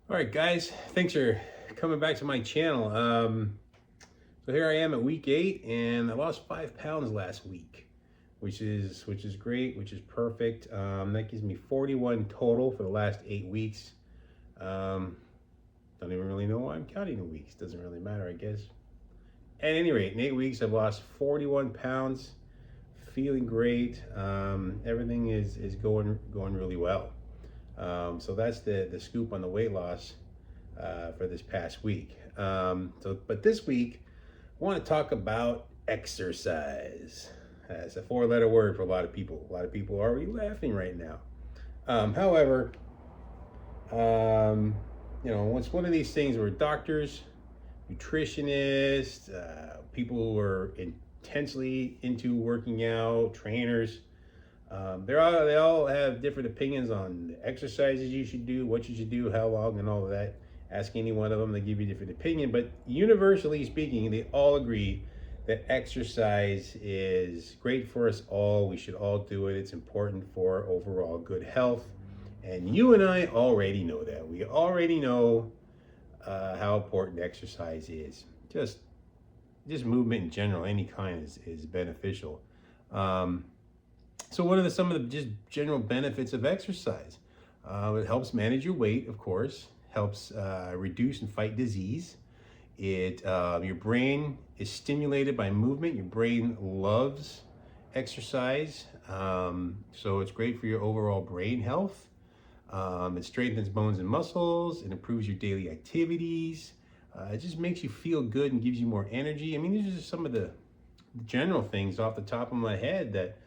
All right, guys, thanks for coming back to my channel. So here I am at week 8, and I lost 5 pounds last week, which is great, which is perfect. That gives me 41 total for the last 8 weeks. Don't even really know why I'm counting the weeks. Doesn't really matter, I guess. At any rate, in 8 weeks, I've lost 41 pounds. Feeling great. Everything is going really well. So that's the scoop on the weight loss for this past week. But this week, I want to talk about exercise. It's a 4-letter word for a lot of people. A lot of people are already laughing right now. However, it's one of these things where doctors, nutritionists, people who are intensely into working out, trainers, they all have different opinions on the exercises you should do, what you should do, how long, and all of that. Ask any one of them, they give you a different opinion. But universally speaking, they all agree that exercise is great for us all. We should all do it. It's important for overall good health. And you and I already know that. We already know how important exercise is. Just movement in general, any kind is beneficial. So what are some of the just general benefits of exercise? It helps manage your weight, of course, helps reduce and fight disease. Your brain is stimulated by movement. Your brain loves exercise, so it's great for your overall brain health. It strengthens bones and muscles. It improves your daily activities. It just makes you feel good and gives you more energy. I mean, these are just some of the general things off the top of my head that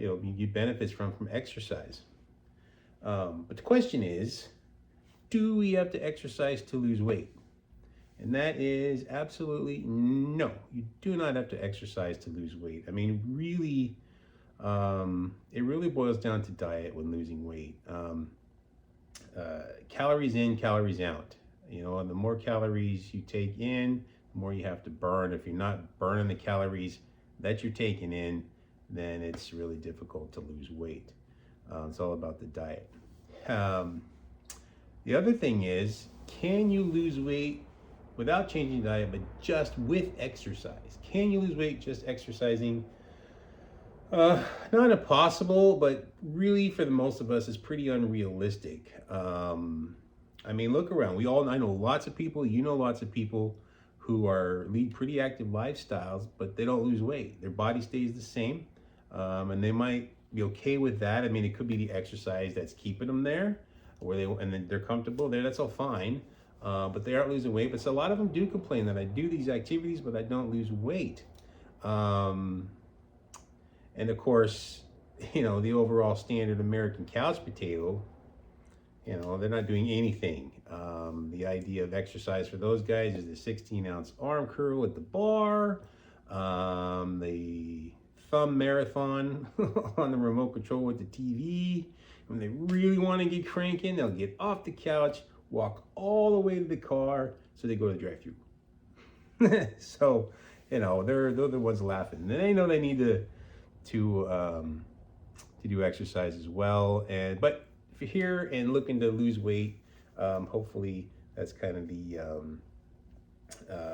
you get benefits from exercise. But the question is, do we have to exercise to lose weight? And that is absolutely no. You do not have to exercise to lose weight. I mean, really, it really boils down to diet when losing weight. Calories in, calories out. The more calories you take in, the more you have to burn. If you're not burning the calories that you're taking in, then it's really difficult to lose weight. It's all about the diet. The other thing is, can you lose weight without changing diet, but just with exercise? Can you lose weight just exercising? Not impossible, but really for the most of us, it's pretty unrealistic. I mean, look around. I know lots of people, lots of people who lead pretty active lifestyles, but they don't lose weight. Their body stays the same. And they might be okay with that. I mean, it could be the exercise that's keeping them there, and then they're comfortable there. That's all fine, but they aren't losing weight. But so a lot of them do complain that I do these activities, but I don't lose weight. And of course, the overall standard American couch potato, they're not doing anything. The idea of exercise for those guys is the 16-ounce arm curl at the bar, the thumb marathon on the remote control with the TV. When they really want to get cranking, they'll get off the couch, walk all the way to the car, so they go to the drive-thru. So, they're the ones laughing. And they know they need to do exercise as well. But if you're here and looking to lose weight, hopefully that's kind of the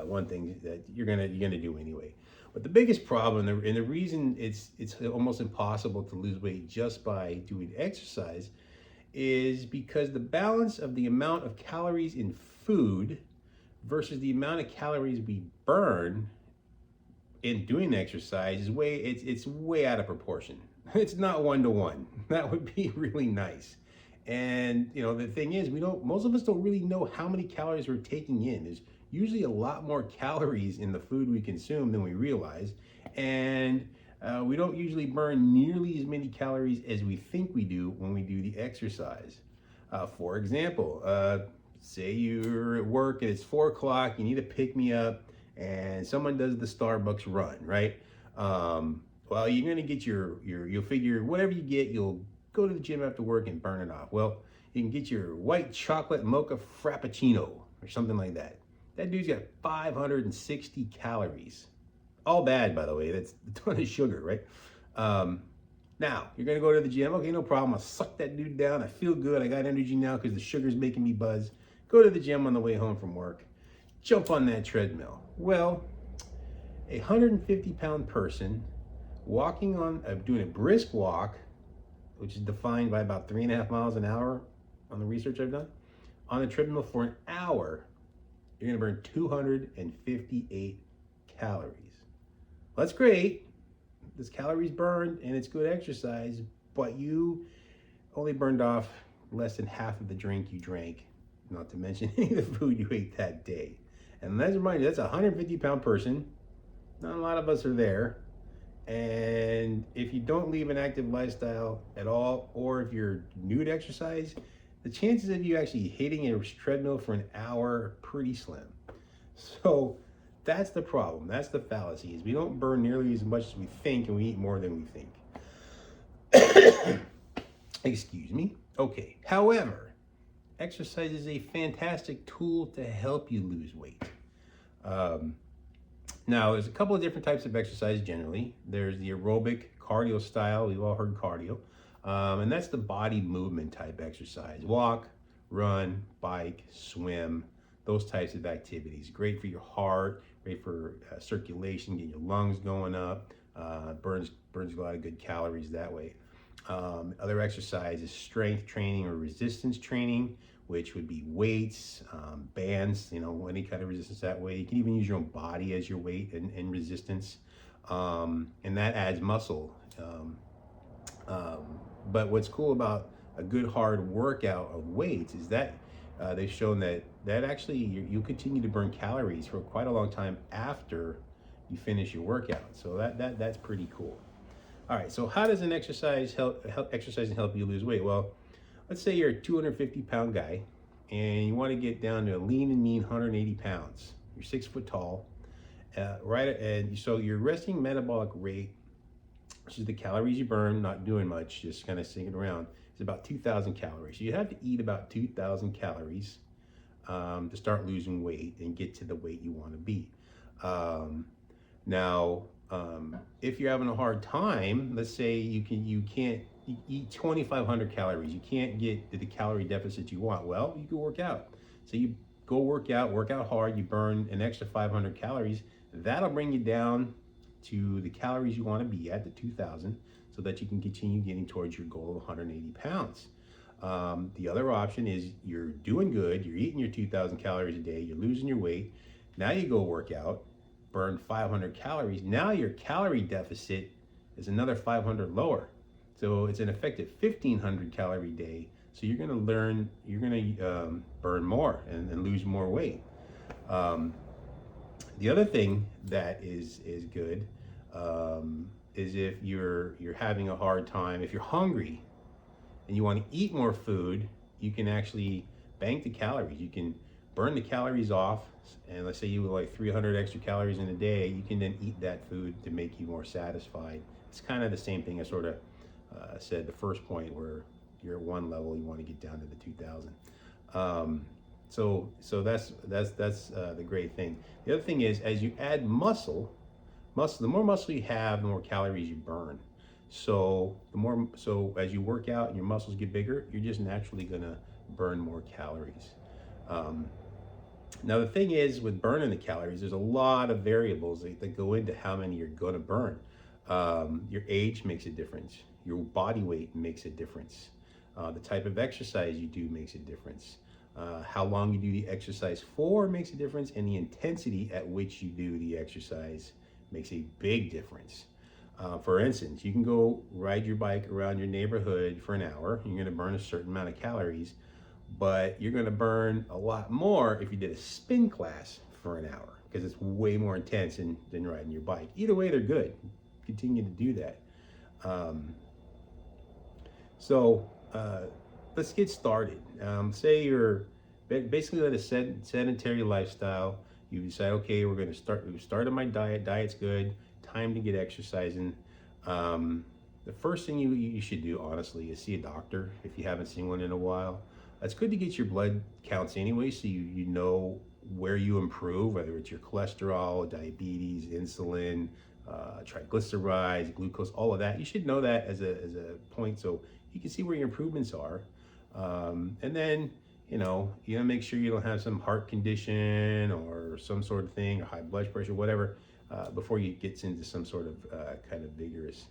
one thing that you're gonna do anyway. But the biggest problem, and the reason it's almost impossible to lose weight just by doing exercise, is because the balance of the amount of calories in food versus the amount of calories we burn in doing exercise is way out of proportion. It's not 1-to-1. That would be really nice. And the thing is, most of us don't really know how many calories we're taking in. There's usually a lot more calories in the food we consume than we realize, and we don't usually burn nearly as many calories as we think we do when we do the exercise. For example, say you're at work and it's 4 o'clock, you need to pick me up, and someone does the Starbucks run, right? Well, you're gonna get you'll figure whatever you get, you'll go to the gym after work and burn it off. Well, you can get your white chocolate mocha frappuccino or something like that. That dude's got 560 calories. All bad, by the way. That's a ton of sugar, right? Now, you're gonna go to the gym. Okay, no problem. I'll suck that dude down. I feel good. I got energy now because the sugar's making me buzz. Go to the gym on the way home from work. Jump on that treadmill. Well, a 150-pound person walking on, doing a brisk walk, which is defined by about 3.5 miles an hour on the research I've done, on the treadmill for an hour, you're gonna burn 258 calories. Well, that's great. There's calories burned and it's good exercise, but you only burned off less than half of the drink you drank, not to mention any of the food you ate that day. And let's remind you, that's a 150-pound person. Not a lot of us are there. And if you don't leave an active lifestyle at all, or if you're new to exercise, the chances of you actually hitting a treadmill for an hour are pretty slim. So that's the problem. That's the fallacy, is we don't burn nearly as much as we think, and we eat more than we think. Excuse me. Okay. However, exercise is a fantastic tool to help you lose weight. Now, there's a couple of different types of exercise generally. There's the aerobic cardio style. We've all heard cardio. And that's the body movement type exercise. Walk, run, bike, swim, those types of activities. Great for your heart, great for circulation, getting your lungs going up. Burns a lot of good calories that way. Other exercises, strength training or resistance training, which would be weights, bands, any kind of resistance that way. You can even use your own body as your weight and resistance. And that adds muscle. But what's cool about a good hard workout of weights is that they've shown that actually you continue to burn calories for quite a long time after you finish your workout. So that's pretty cool. All right, so how does an exercise help you lose weight? Well, let's say you're a 250-pound guy and you want to get down to a lean and mean 180 pounds. You're 6 foot tall, and so your resting metabolic rate, which is the calories you burn, not doing much, just kind of sitting around, is about 2,000 calories. So you have to eat about 2,000 calories to start losing weight and get to the weight you want to be. If you're having a hard time, let's say you can't eat 2,500 calories, you can't get to the calorie deficit you want. Well, you can work out. So you go work out hard, you burn an extra 500 calories. That'll bring you down to the calories you want to be at, the 2,000, so that you can continue getting towards your goal of 180 pounds. The other option is you're doing good, you're eating your 2,000 calories a day, you're losing your weight. Now you go work out, burn 500 calories. Now your calorie deficit is another 500 lower. So it's an effective 1,500 calorie day. So you're going to burn more and lose more weight. The other thing that is good is if you're having a hard time, if you're hungry and you want to eat more food, you can actually bank the calories. You can burn the calories off, and let's say you would like 300 extra calories in a day, you can then eat that food to make you more satisfied. It's kind of the same thing I sort of said the first point, where you're at one level, you want to get down to the 2,000. So that's the great thing. The other thing is, as you add muscle, the more muscle you have, the more calories you burn. So as you work out and your muscles get bigger, you're just naturally gonna burn more calories. Now the thing is, with burning the calories, there's a lot of variables that go into how many you're gonna burn. Your age makes a difference. Your body weight makes a difference. The type of exercise you do makes a difference. How long you do the exercise for makes a difference, and the intensity at which you do the exercise makes a big difference. For instance, you can go ride your bike around your neighborhood for an hour. You're going to burn a certain amount of calories, but you're going to burn a lot more if you did a spin class for an hour, because it's way more intense than riding your bike. Either way, they're good. Continue to do that. Let's get started. Say you're basically led a sedentary lifestyle. You decide, okay, we've started my diet. Diet's good. Time to get exercising. The first thing you should do, honestly, is see a doctor if you haven't seen one in a while. It's good to get your blood counts anyway, so you know where you improve, whether it's your cholesterol, diabetes, insulin, triglycerides, glucose, all of that. You should know that as a point, so you can see where your improvements are. And then, you gotta make sure you don't have some heart condition or some sort of thing, or high blood pressure, whatever, before you get into some sort of kind of vigorous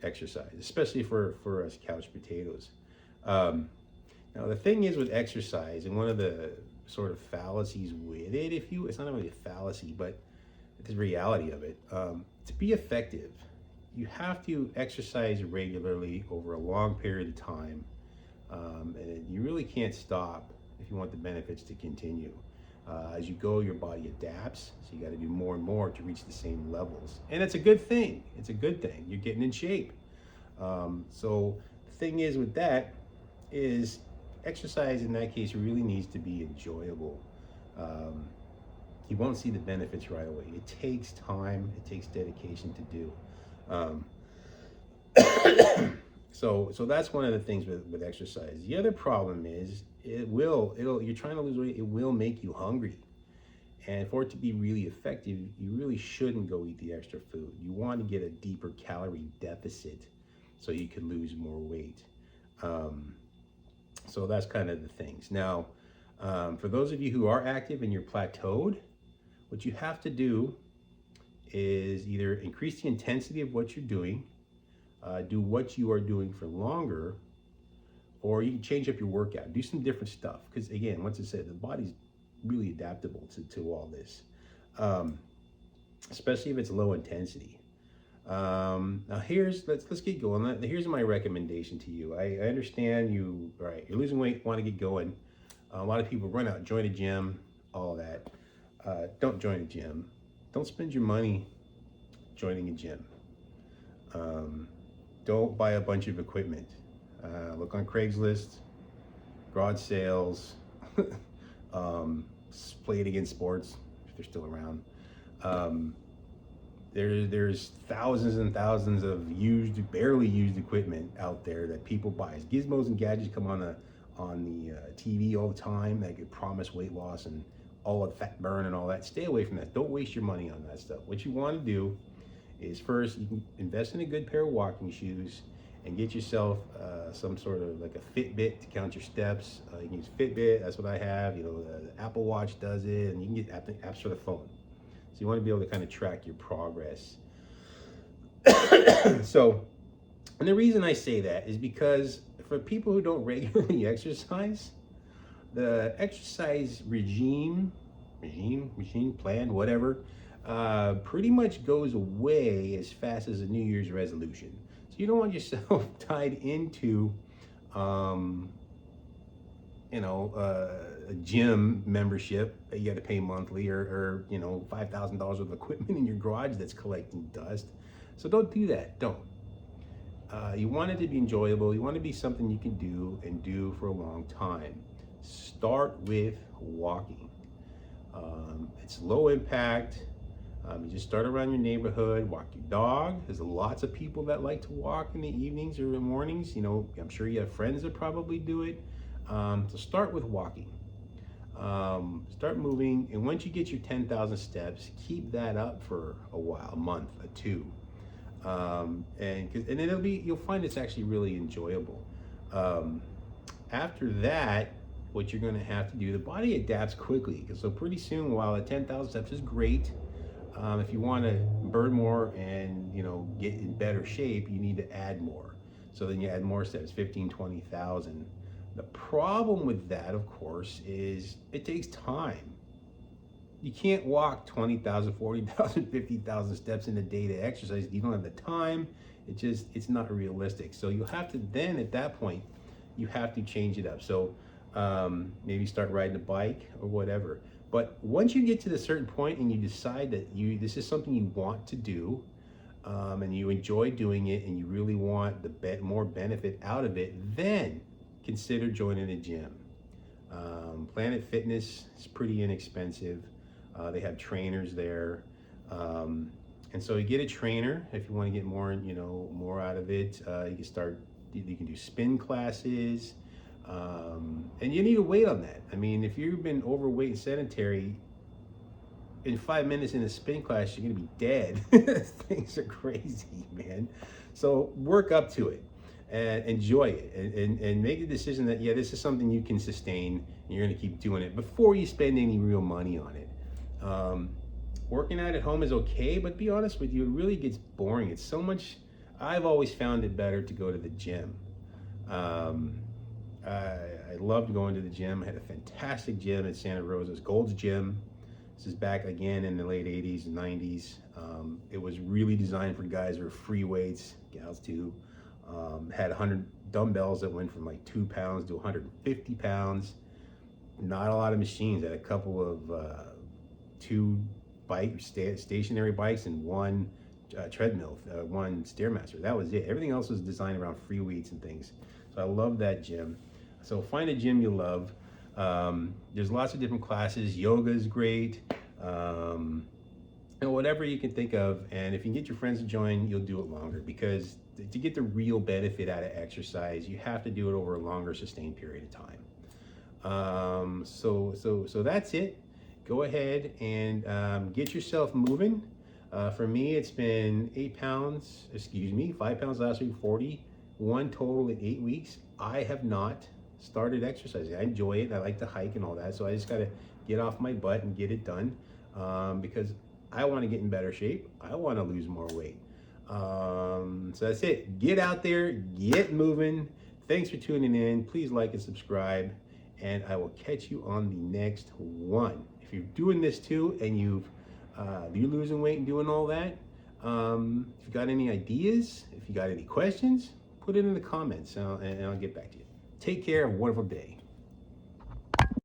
exercise, especially for us couch potatoes. Now the thing is with exercise, and one of the sort of fallacies with it, it's not really a fallacy, but it's the reality of it. To be effective, you have to exercise regularly over a long period of time, and you really can't stop if you want the benefits to continue. As you go, your body adapts, so you got to do more and more to reach the same levels, and it's a good thing. It's a good thing. You're getting in shape. So the thing is with that is exercise in that case really needs to be enjoyable. You won't see the benefits right away. It takes time, it takes dedication to do. So that's one of the things with exercise. The other problem is you're trying to lose weight, it will make you hungry. And for it to be really effective, you really shouldn't go eat the extra food. You want to get a deeper calorie deficit so you can lose more weight. So that's kind of the things. Now, for those of you who are active and you're plateaued, what you have to do is either increase the intensity of what you're doing, do what you are doing for longer, or you can change up your workout, do some different stuff. Because again, once I said, the body's really adaptable to all this, especially if it's low intensity. Now let's get going. Here's my recommendation to you. I understand you're losing weight, want to get going. A lot of people run out, join a gym, all of that. Don't join a gym. Don't spend your money joining a gym. Don't buy a bunch of equipment. Look on Craigslist, garage sales, Play It Again Sports, if they're still around. There's thousands and thousands of barely used equipment out there that people buy. Gizmos and gadgets come on the TV all the time that could promise weight loss and all of fat burn and all that. Stay away from that. Don't waste your money on that stuff. What you want to do is first, you can invest in a good pair of walking shoes and get yourself some sort of like a Fitbit to count your steps. You can use Fitbit, that's what I have. The Apple Watch does it, and you can get apps for the phone. So you want to be able to kind of track your progress. So, and the reason I say that is because for people who don't regularly exercise, the exercise regime, plan, whatever, pretty much goes away as fast as a New Year's resolution. So you don't want yourself tied into, a gym membership that you got to pay monthly, or $5,000 worth of equipment in your garage that's collecting dust. So don't do that. Don't. You want it to be enjoyable. You want it to be something you can do for a long time. Start with walking. It's low impact. You just start around your neighborhood, walk your dog. There's lots of people that like to walk in the evenings or in the mornings. I'm sure you have friends that probably do it. So start with walking. Start moving, and once you get your 10,000 steps, keep that up for a while, a month, or two. And then you'll find it's actually really enjoyable. After that, what you're going to have to do, the body adapts quickly. So pretty soon, while at 10,000 steps is great, if you want to burn more and get in better shape, you need to add more. So then you add more steps, 15, 20,000. The problem with that, of course, is it takes time. You can't walk 20,000, 40,000, 50,000 steps in a day to exercise. You don't have the time. It's not realistic. So you have to then, at that point, you have to change it up. So maybe start riding a bike or whatever. But once you get to a certain point and you decide that this is something you want to do, and you enjoy doing it, and you really want more benefit out of it, then consider joining a gym. Planet Fitness is pretty inexpensive. They have trainers there. And so you get a trainer if you want to get more out of it. You can do spin classes. And you need to wait on that. I mean, if you've been overweight and sedentary, in 5 minutes in a spin class, you're gonna be dead. Things are crazy, man. So work up to it and enjoy it, and make the decision that, yeah, this is something you can sustain and you're gonna keep doing it before you spend any real money on it. Working out at home is okay, but be honest with you, it really gets boring. It's so much, I've always found it better to go to the gym. I loved going to the gym. I had a fantastic gym at Santa Rosa's, Gold's Gym. This is back again in the late 80s and 90s. It was really designed for guys who are free weights, gals too. Had 100 dumbbells that went from like 2 pounds to 150 pounds. Not a lot of machines. Had a couple of two stationary bikes and one treadmill, one Stairmaster. That was it. Everything else was designed around free weights and things. So I love that gym. So find a gym you love. There's lots of different classes. Yoga is great. And whatever you can think of. And if you can get your friends to join, you'll do it longer, because to get the real benefit out of exercise, you have to do it over a longer sustained period of time. So that's it. Go ahead and get yourself moving. For me, it's been 5 pounds last week, 41 total in 8 weeks. I have not started exercising. I enjoy it. I like to hike and all that. So I just got to get off my butt and get it done, because I want to get in better shape. I want to lose more weight. So that's it. Get out there, get moving. Thanks for tuning in. Please like and subscribe, and I will catch you on the next one. If you're doing this too, and you're losing weight and doing all that, if you got any ideas, if you got any questions, put it in the comments, and I'll get back to you. Take care. Have a wonderful day.